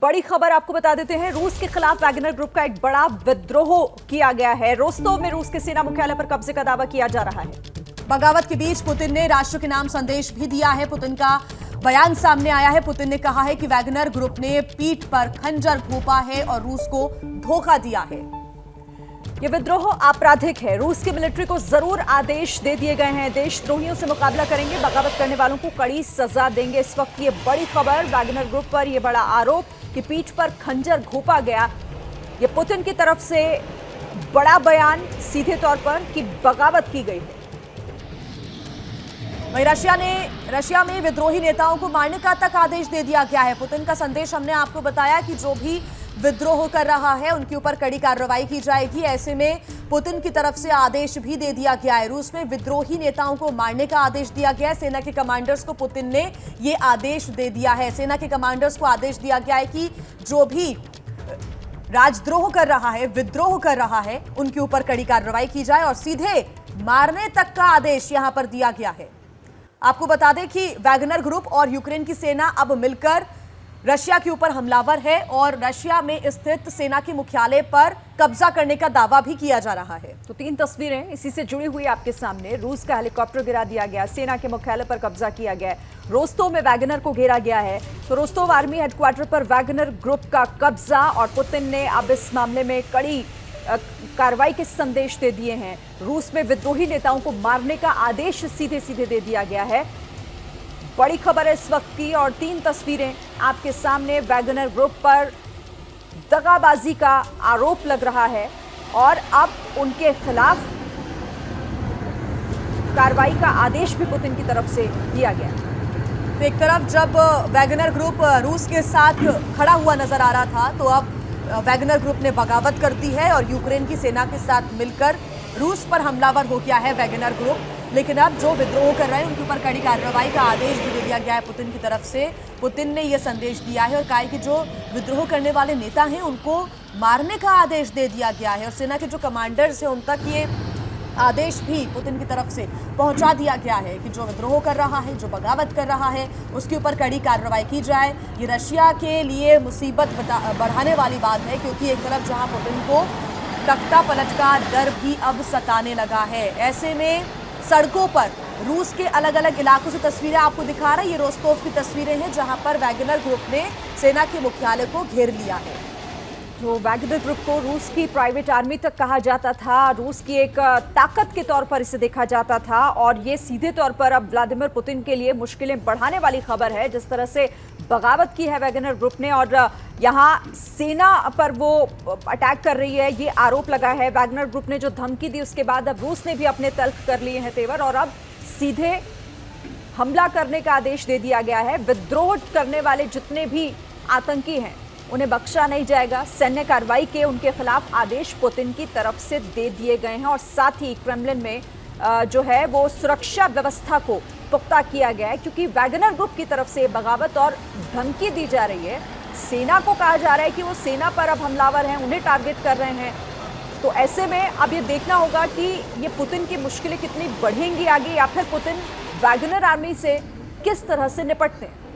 बड़ी खबर आपको बता देते हैं। रूस के खिलाफ वैगनर ग्रुप का एक बड़ा विद्रोह किया गया है। रोस्तोव में रूस के सेना मुख्यालय पर कब्जे का दावा किया जा रहा है। बगावत के बीच पुतिन ने राष्ट्र के नाम संदेश भी दिया है। पुतिन का बयान सामने आया है। पुतिन ने कहा है कि वैगनर ग्रुप ने पीठ पर खंजर घोंपा है और रूस को धोखा दिया है। यह विद्रोह आपराधिक है। रूस की मिलिट्री को जरूर आदेश दे दिए गए हैं। देशद्रोहियों से मुकाबला करेंगे, बगावत करने वालों को कड़ी सजा देंगे। इस वक्त ये बड़ी खबर, वैगनर ग्रुप पर यह बड़ा आरोप कि पीठ पर खंजर घोंपा गया। ये पुतिन की तरफ से बड़ा बयान सीधे तौर पर कि बगावत की गई है। वहीं रशिया में विद्रोही नेताओं को मारने का तक आदेश दे दिया गया है। पुतिन का संदेश हमने आपको बताया कि जो भी विद्रोह कर रहा है उनके ऊपर कड़ी कार्रवाई की जाएगी। ऐसे में पुतिन की तरफ से आदेश भी दे दिया गया है। रूस में विद्रोही नेताओं को मारने का आदेश दिया गया है। सेना के कमांडर्स को पुतिन ने यह आदेश दे दिया है। सेना के कमांडर्स को आदेश दिया गया है कि जो भी राजद्रोह कर रहा है, विद्रोह कर रहा है, उनके ऊपर कड़ी कार्रवाई की जाए और सीधे मारने तक का आदेश यहां पर दिया गया है। आपको बता दें कि वैगनर ग्रुप और यूक्रेन की सेना अब मिलकर रशिया के ऊपर हमलावर है और रशिया में स्थित सेना के मुख्यालय पर कब्जा करने का दावा भी किया जा रहा है। तो 3 तस्वीरें इसी से जुड़ी हुई आपके सामने। रूस का हेलीकॉप्टर गिरा दिया गया, सेना के मुख्यालय पर कब्जा किया गया, रोस्तोव में वैगनर को घेरा गया है। तो रोस्तोव आर्मी हेडक्वार्टर पर वैगनर ग्रुप का कब्जा और पुतिन ने अब इस मामले में कड़ी कार्रवाई के संदेश दे दिए हैं। रूस में विद्रोही नेताओं को मारने का आदेश सीधे सीधे दे दिया गया है। बड़ी खबर है इस वक्त की और 3 तस्वीरें आपके सामने। वैगनर ग्रुप पर दगाबाजी का आरोप लग रहा है और अब उनके खिलाफ कार्रवाई का आदेश भी पुतिन की तरफ से दिया गया। तो एक तरफ जब वैगनर ग्रुप रूस के साथ खड़ा हुआ नजर आ रहा था, तो अब वैगनर ग्रुप ने बगावत कर दी है और यूक्रेन की सेना के साथ मिलकर रूस पर हमलावर हो गया है वैगनर ग्रुप। लेकिन अब जो विद्रोह कर रहे हैं उनके ऊपर कड़ी कार्रवाई का आदेश भी दे दिया गया है पुतिन की तरफ से। पुतिन ने यह संदेश दिया है और कहा है कि जो विद्रोह करने वाले नेता हैं उनको मारने का आदेश दे दिया गया है और सेना के जो कमांडर्स हैं उन तक ये आदेश भी पुतिन की तरफ से पहुंचा दिया गया है कि जो विद्रोह कर रहा है, जो बगावत कर रहा है, उसके ऊपर कड़ी कार्रवाई की जाए। ये रशिया के लिए मुसीबत बढ़ाने वाली बात है, क्योंकि एक तरफ जहां पुतिन को तख्ता पलट का डर भी अब सताने लगा है। ऐसे में सड़कों पर रूस के अलग अलग इलाकों से तस्वीरें आपको दिखा रहा है। ये रोस्तोव की तस्वीरें हैं जहां पर वैगनर ग्रुप ने सेना के मुख्यालय को घेर लिया है। जो वैगनर ग्रुप को रूस की प्राइवेट आर्मी तक कहा जाता था, रूस की एक ताकत के तौर पर इसे देखा जाता था और ये सीधे तौर पर अब व्लादिमीर पुतिन के लिए मुश्किलें बढ़ाने वाली खबर है। जिस तरह से बगावत की है वैगनर ग्रुप ने और यहाँ सेना पर वो अटैक कर रही है, ये आरोप लगा है। वैगनर ग्रुप ने जो धमकी दी उसके बाद अब रूस ने भी अपने तल्ख कर लिए हैं तेवर और अब सीधे हमला करने का आदेश दे दिया गया है। विद्रोह करने वाले जितने भी आतंकी हैं उन्हें बख्शा नहीं जाएगा। सैन्य कार्रवाई के उनके खिलाफ आदेश पुतिन की तरफ से दे दिए गए हैं और साथ ही क्रेमलिन में जो है वो सुरक्षा व्यवस्था को पुख्ता किया गया है, क्योंकि वैगनर ग्रुप की तरफ से बगावत और धमकी दी जा रही है। सेना को कहा जा रहा है कि वो सेना पर अब हमलावर हैं, उन्हें टारगेट कर रहे हैं। तो ऐसे में अब ये देखना होगा कि ये पुतिन की मुश्किलें कितनी बढ़ेंगी आगे, या फिर पुतिन वैगनर आर्मी से किस तरह से निपटते हैं।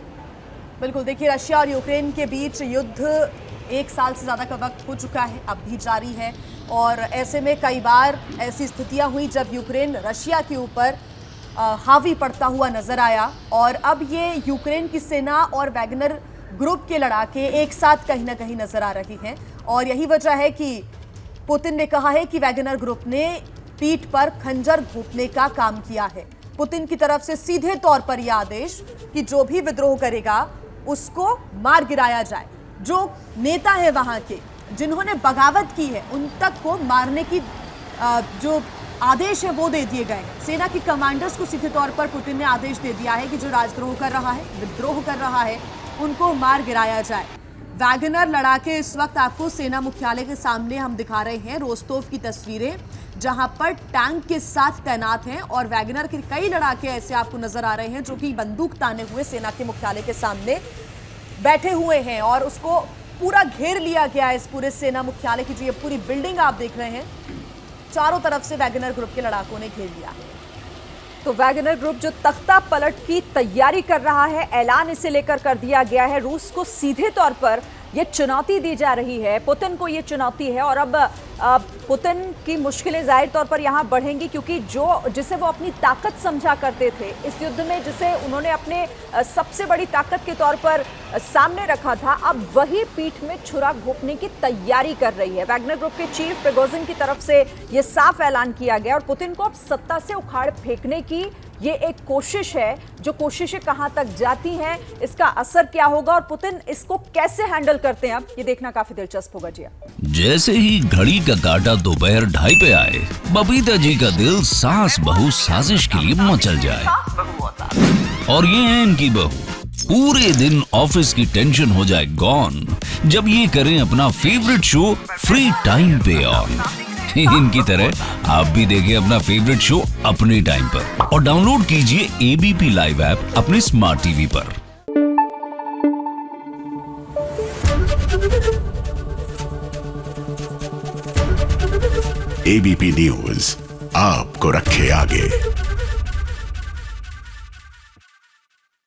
बिल्कुल, देखिए रशिया और यूक्रेन के बीच युद्ध 1 साल से ज़्यादा का वक्त हो चुका है, अब भी जारी है और ऐसे में कई बार ऐसी स्थितियां हुई जब यूक्रेन रशिया के ऊपर हावी पड़ता हुआ नजर आया और अब ये यूक्रेन की सेना और वैगनर ग्रुप के लड़ाके एक साथ कहीं ना कहीं नजर आ रही हैं और यही वजह है कि पुतिन ने कहा है कि वैगनर ग्रुप ने पीठ पर खंजर घोंपने का काम किया है। पुतिन की तरफ से सीधे तौर पर यह आदेश कि जो भी विद्रोह करेगा उसको मार गिराया जाए। जो नेता है वहां के जिन्होंने बगावत की है उन तक को मारने की जो आदेश है वो दे दिए गए हैं। सेना के कमांडर्स को सीधे तौर पर पुतिन ने आदेश दे दिया है कि जो राजद्रोह कर रहा है, विद्रोह कर रहा है, उनको मार गिराया जाए। वैगनर लड़ाके इस वक्त आपको सेना मुख्यालय के सामने हम दिखा रहे हैं रोस्तोव की तस्वीरें, जहां पर टैंक के साथ तैनात हैं और वैगनर के कई लड़ाके ऐसे आपको नजर आ रहे हैं जो कि बंदूक ताने हुए सेना के मुख्यालय के सामने बैठे हुए हैं और उसको पूरा घेर लिया गया है। इस पूरे सेना मुख्यालय की जो ये पूरी बिल्डिंग आप देख रहे हैं, चारों तरफ से वैगनर ग्रुप के लड़ाकों ने घेर लिया है। तो वैगनर ग्रुप जो तख्ता पलट की तैयारी कर रहा है, ऐलान इसे लेकर कर दिया गया है। रूस को सीधे तौर पर ये चुनौती दी जा रही है, पुतिन को ये चुनौती है। और अब पुतिन की मुश्किलें जाहिर तौर पर यहाँ बढ़ेंगी, क्योंकि जिसे वो अपनी ताकत समझा करते थे इस युद्ध में, जिसे उन्होंने अपने सबसे बड़ी ताकत के तौर पर सामने रखा था, अब वही पीठ में छुरा घोंपने की तैयारी कर रही है। वैगनर ग्रुप के चीफ प्रिगोजिन की तरफ से ये साफ ऐलान किया गया और पुतिन को अब सत्ता से उखाड़ फेंकने की ये एक कोशिश है। जो कोशिशें कहां तक जाती हैं, इसका असर क्या होगा और पुतिन इसको कैसे हैंडल करते हैं, अब ये देखना काफी दिलचस्प होगा। जी जैसे ही घड़ी का काटा दोपहर 2:30 पे आए, बबीता जी का दिल सास बहू साजिश के लिए मचल जाए। और ये है इनकी बहू, पूरे दिन ऑफिस की टेंशन हो जाए गॉन जब ये करें अपना फेवरेट शो फ्री टाइम पे ऑन। इनकी तरह आप भी देखें अपना फेवरेट शो अपने टाइम पर और डाउनलोड कीजिए एबीपी लाइव ऐप अपने स्मार्ट टीवी पर। एबीपी न्यूज आपको रखे आगे।